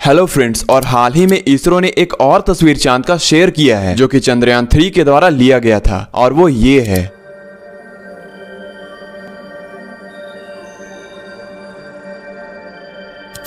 Hello friends, और हाल ही में इसरो ने एक और तस्वीर चांद का शेयर किया है जो कि चंद्रयान 3 के द्वारा लिया गया था, और वो ये है।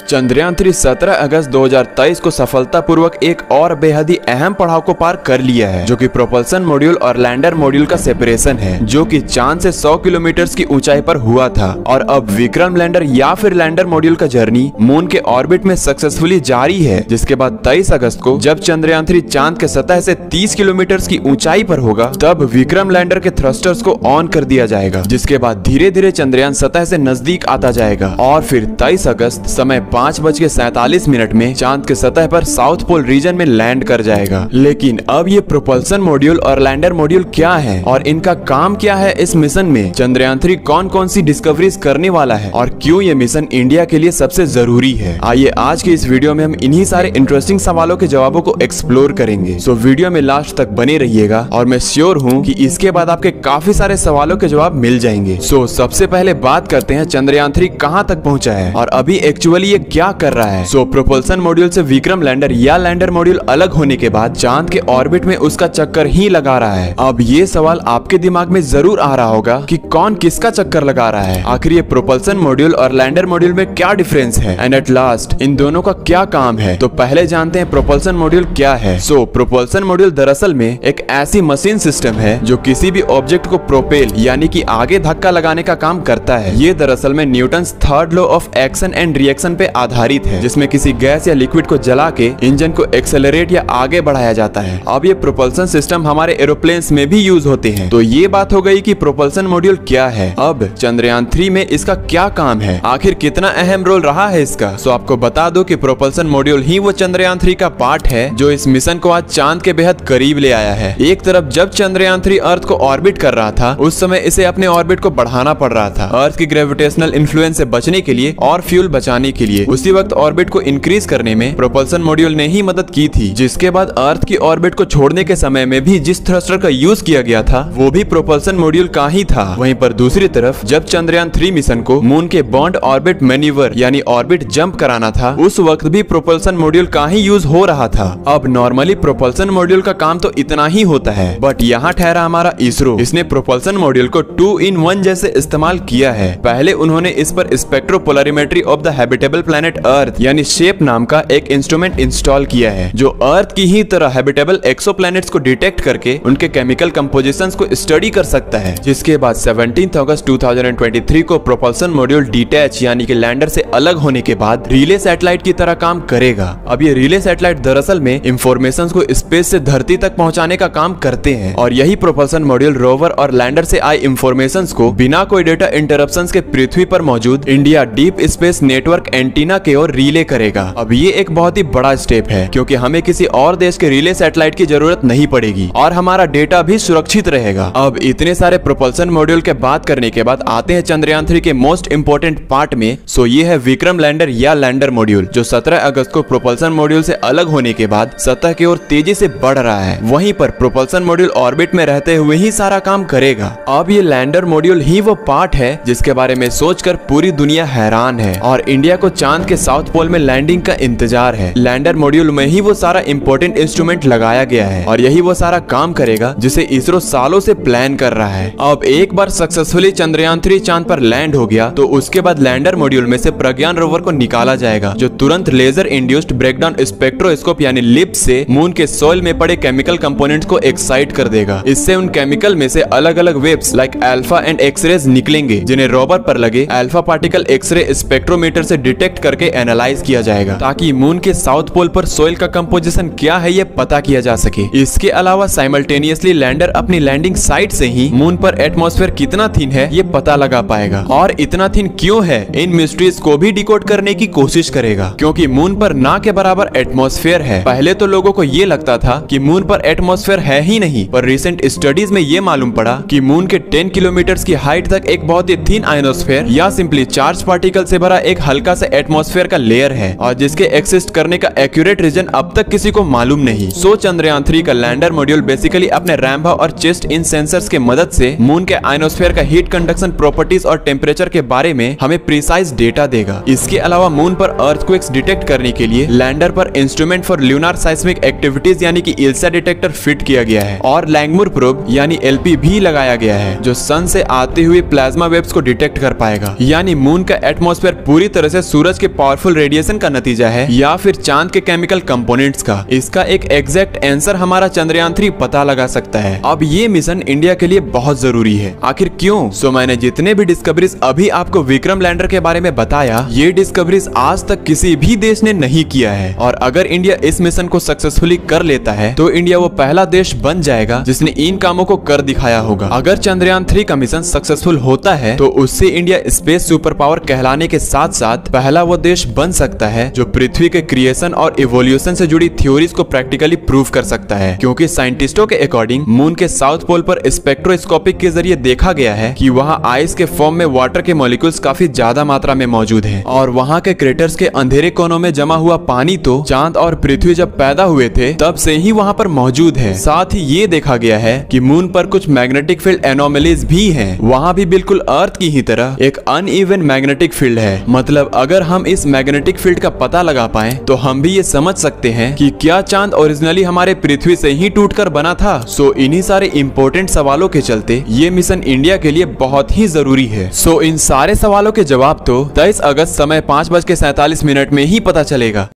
चंद्रयान 3 17 अगस्त 2023 को सफलतापूर्वक एक और बेहद ही अहम पड़ाव को पार कर लिया है, जो कि प्रोपल्सन मॉड्यूल और लैंडर मॉड्यूल का सेपरेशन है, जो कि चांद से 100 किलोमीटर की ऊंचाई पर हुआ था। और अब विक्रम लैंडर या फिर लैंडर मॉड्यूल का जर्नी मून के ऑर्बिट में सक्सेसफुली जारी है, जिसके बाद 23 अगस्त को जब चंद्रयान 3 चांद के सतह से 30 किलोमीटर की ऊंचाई पर होगा, तब विक्रम लैंडर के थ्रस्टर्स को ऑन कर दिया जाएगा, जिसके बाद धीरे धीरे चंद्रयान सतह से नजदीक आता जाएगा। और फिर 23 अगस्त समय 5:47 में चांद के सतह पर साउथ पोल रीजन में लैंड कर जाएगा। लेकिन अब ये प्रोपल्सन मॉड्यूल और लैंडर मॉड्यूल क्या है और इनका काम क्या है इस मिशन में, चंद्रयान 3 कौन कौन सी डिस्कवरीज करने वाला है और क्यों ये मिशन इंडिया के लिए सबसे जरूरी है, आइए आज के इस वीडियो में हम इन्हीं सारे इंटरेस्टिंग सवालों के जवाबों को एक्सप्लोर करेंगे। सो वीडियो में लास्ट तक बने रहिएगा और मैं श्योर हूँ कि इसके बाद आपके काफी सारे सवालों के जवाब मिल जाएंगे। सो सबसे पहले बात करते हैं चंद्रयान 3 कहाँ तक पहुँचा है और अभी एक्चुअली ये क्या कर रहा है। सो प्रोपल्सन मॉड्यूल से विक्रम लैंडर या लैंडर मॉड्यूल अलग होने के बाद चांद के ऑर्बिट में उसका चक्कर ही लगा रहा है। अब ये सवाल आपके दिमाग में जरूर आ रहा होगा कि कौन किसका चक्कर लगा रहा है, आखिर ये प्रोपल्सन मॉड्यूल और लैंडर मॉड्यूल में क्या डिफरेंस है एंड एट लास्ट इन दोनों का क्या काम है। तो पहले जानते हैं प्रोपल्सन मॉड्यूल क्या है। सो प्रोपल्सन मॉड्यूल दरअसल में एक ऐसी मशीन सिस्टम है जो किसी भी ऑब्जेक्ट को प्रोपेल यानी कि आगे धक्का लगाने का काम करता है। ये दरअसल में Newton's third law of action and reaction पे आधारित है, जिसमें किसी गैस या लिक्विड को जला के इंजन को एक्सेलरेट या आगे बढ़ाया जाता है। अब ये प्रोपल्सन सिस्टम हमारे एरोप्लेन्स में भी यूज होते हैं। तो ये बात हो गई कि प्रोपल्सन मॉड्यूल क्या है। अब चंद्रयान 3 में इसका क्या काम है, आखिर कितना अहम रोल रहा है इसका। सो आपको बता दो कि प्रोपल्सन मॉड्यूल ही वो चंद्रयान 3 का पार्ट है जो इस मिशन को आज चांद के बेहद करीब ले आया है। एक तरफ जब चंद्रयान 3 अर्थ को ऑर्बिट कर रहा था, उस समय इसे अपने ऑर्बिट को बढ़ाना पड़ रहा था अर्थ की ग्रेविटेशनल इन्फ्लुएंस से बचने के लिए और फ्यूल बचाने के लिए। उसी वक्त ऑर्बिट को इंक्रीज करने में प्रोपल्सन मॉड्यूल ने ही मदद की थी, जिसके बाद अर्थ की ऑर्बिट को छोड़ने के समय में भी जिस थ्रस्टर का यूज किया गया था वो भी प्रोपल्सन मॉड्यूल का ही था। वहीं पर दूसरी तरफ जब चंद्रयान 3 मिशन को मून के बॉन्ड ऑर्बिट मैन्यूवर यानी ऑर्बिट जंप कराना था, उस वक्त भी प्रोपल्सन मॉड्यूल का ही यूज हो रहा था। अब नॉर्मली प्रोपल्सन मॉड्यूल का काम तो इतना ही होता है, बट यहाँ ठहरा हमारा इसरो। इसने प्रोपल्सन मॉड्यूल को 2-in-1 जैसे इस्तेमाल किया है। पहले उन्होंने इस पर स्पेक्ट्रोपोलरिमेट्री of the habitable planet earth यानी शेप नाम का एक इंस्ट्रूमेंट इंस्टॉल किया है, जो अर्थ की ही तरह हैबिटेबल एक्सोप्लैनेट्स को डिटेक्ट करके उनके केमिकल कंपोजिशंस को स्टडी कर सकता है। जिसके बाद 17 अगस्त 2023 को प्रोपल्सन मॉड्यूल डिटैच यानी कि लैंडर से अलग होने के बाद रिले सैटेलाइट की तरह काम करेगा। अब ये रिले सैटेलाइट दरअसल में इंफॉर्मेशन को स्पेस से धरती तक पहुंचाने का काम करते हैं, और यही प्रोपल्सन मॉड्यूल रोवर और लैंडर से आए इंफॉर्मेशन को बिना कोई डेटा इंटरप्शन के पृथ्वी पर मौजूद India deep space network antenna के ओर रिले करेगा। अब ये एक बहुत ही बड़ा स्टेप है, क्योंकि हमें किसी और देश के रिले सैटेलाइट की जरूरत नहीं पड़ेगी और हमारा डेटा भी सुरक्षित रहेगा। अब इतने सारे प्रोपल्सन मॉड्यूल के बात करने के बाद आते हैं चंद्रयान 3 के मोस्ट इंपोर्टेंट पार्ट में। सो ये है विक्रम लैंडर या लैंडर मॉड्यूल, जो 17 अगस्त को प्रोपल्सन मॉड्यूल से अलग होने के बाद सतह की ओर तेजी से बढ़ रहा है। वहीं पर प्रोपल्सन मॉड्यूल ऑर्बिट में रहते हुए ही सारा काम करेगा। अब ये लैंडर मॉड्यूल ही वो पार्ट है जिसके बारे में सोचकर पूरी दुनिया हैरान है और इंडिया को चांद के साउथ पोल में लैंडिंग का इंतजार है। लैंडर मॉड्यूल में ही वो सारा इंपॉर्टेंट इंस्ट्रूमेंट लगाया गया है और यही वो सारा काम करेगा जिसे इसरो सालों से प्लान कर रहा है। अब एक बार सक्सेसफुली चंद्रयान 3 चांद पर लैंड हो गया तो उसके बाद लैंडर मॉड्यूल में से प्रज्ञान रोवर को निकाला जाएगा, जो तुरंत लेजर इंड्यूस्ड ब्रेकडाउन स्पेक्ट्रोस्कोप यानी लिप से मून के सॉइल में पड़े केमिकल कंपोनेंट्स को एक्साइट कर देगा। इससे उन केमिकल में से अलग अलग waves like alpha and X-rays निकलेंगे, जिन्हें रोवर पर लगे अल्फा पार्टिकल एक्सरे स्पेक्ट्रोमीटर से डिटेक्ट करके एनालाइज किया जाएगा, ताकि मून के साउथ पोल पर सोइल का कंपोजिशन क्या है ये पता किया जा सके। इसके अलावा साइमल्टेनियसली लैंडर अपनी लैंडिंग साइट से ही मून पर एटमॉस्फेयर कितना थिन है ये पता लगा पाएगा, और इतना थिन क्यों है इन मिस्ट्रीज को भी डिकोड करने की कोशिश करेगा, क्योंकि मून पर ना के बराबर एटमॉस्फेयर है। पहले तो लोगों को ये लगता था कि मून पर एटमॉस्फेयर है ही नहीं, पर रिसेंट स्टडीज में ये मालूम पड़ा कि मून के 10 किलोमीटर की हाइट तक एक बहुत ही थिन आयनोस्फेयर या सिंपली चार्ज पार्टिकल से भरा एक हल्का सा एटमॉस्फेयर का लेयर है और जिसके एक्सिस्ट करने का एक्यूरेट रीजन अब तक किसी को मालूम नहीं। सो चंद्रयान 3 का लैंडर मॉड्यूल बेसिकली अपने रैम्बा और चेस्ट इन सेंसर्स के मदद से मून के आयनोस्फेयर का हीट कंडक्शन प्रॉपर्टीज और टेम्परेचर के बारे में हमें प्रिसाइज डेटा देगा। इसके अलावा मून पर अर्थक्वेक्स डिटेक्ट करने के लिए लैंडर पर इंस्ट्रूमेंट फॉर ल्यूनार साइस्मिक एक्टिविटीज यानी कि इल्सा डिटेक्टर फिट किया गया है और लैंगमुर प्रोब यानी एलपी भी लगाया गया है जो सन से आते हुए प्लाज्मा वेव्स को डिटेक्ट कर पाएगा। यानी मून का एटमॉस्फेयर पूरी तरह से सूरज के पावरफुल रेडिएशन का नतीजा है या फिर चांद के केमिकल कंपोनेंट्स का। इसका एक एग्जैक्ट आंसर हमारा चंद्रयान 3 पता लगा सकता है। अब ये मिशन इंडिया के लिए बहुत जरूरी है। आखिर क्यों? सो मैंने जितने भी डिस्कवरीज अभी आपको विक्रम लैंडर के बारे में बताया, ये डिस्कवरीज आज तक किसी भी देश ने नहीं किया है और अगर इंडिया इस मिशन को सक्सेसफुली कर लेता है तो इंडिया वो पहला देश बन जाएगा जिसने इन कामों को कर दिखाया होगा। अगर चंद्रयान 3 का मिशन सक्सेसफुल होता है तो उससे इंडिया स्पेस सुपर पावर कहलाने के साथ साथ पहला वो देश बन सकता है जो पृथ्वी के क्रिएशन और इवोल्यूशन से जुड़ी थ्योरीज को प्रैक्टिकली प्रूव कर सकता है। क्योंकि साइंटिस्टों के अकॉर्डिंग मून के साउथ पोल पर स्पेक्ट्रोस्कोपिक के जरिए देखा गया है कि वहाँ आइस के फॉर्म में वाटर के मॉलिक्यूल्स काफी ज्यादा मात्रा में मौजूद हैं और वहाँ के क्रेटर्स के अंधेरे कोनों में जमा हुआ पानी तो चांद और पृथ्वी जब पैदा हुए थे तब से ही वहाँ पर मौजूद है। साथ ही ये देखा गया है कि मून पर कुछ मैग्नेटिक फील्ड एनोमलीज भी हैं। वहाँ भी बिल्कुल अर्थ की ही तरह एक अनइवन मैग्नेटिक फील्ड है। मतलब अगर हम इस मैग्नेटिक फील्ड का पता लगा पाए तो हम भी ये समझ सकते हैं कि क्या चांद ओरिजिनली हमारे पृथ्वी से ही टूटकर बना था। सो इन्हीं सारे इंपॉर्टेंट सवालों के चलते ये मिशन इंडिया के लिए बहुत ही जरूरी है। सो इन सारे सवालों के जवाब तो 23 अगस्त समय 5:47 में ही पता चलेगा।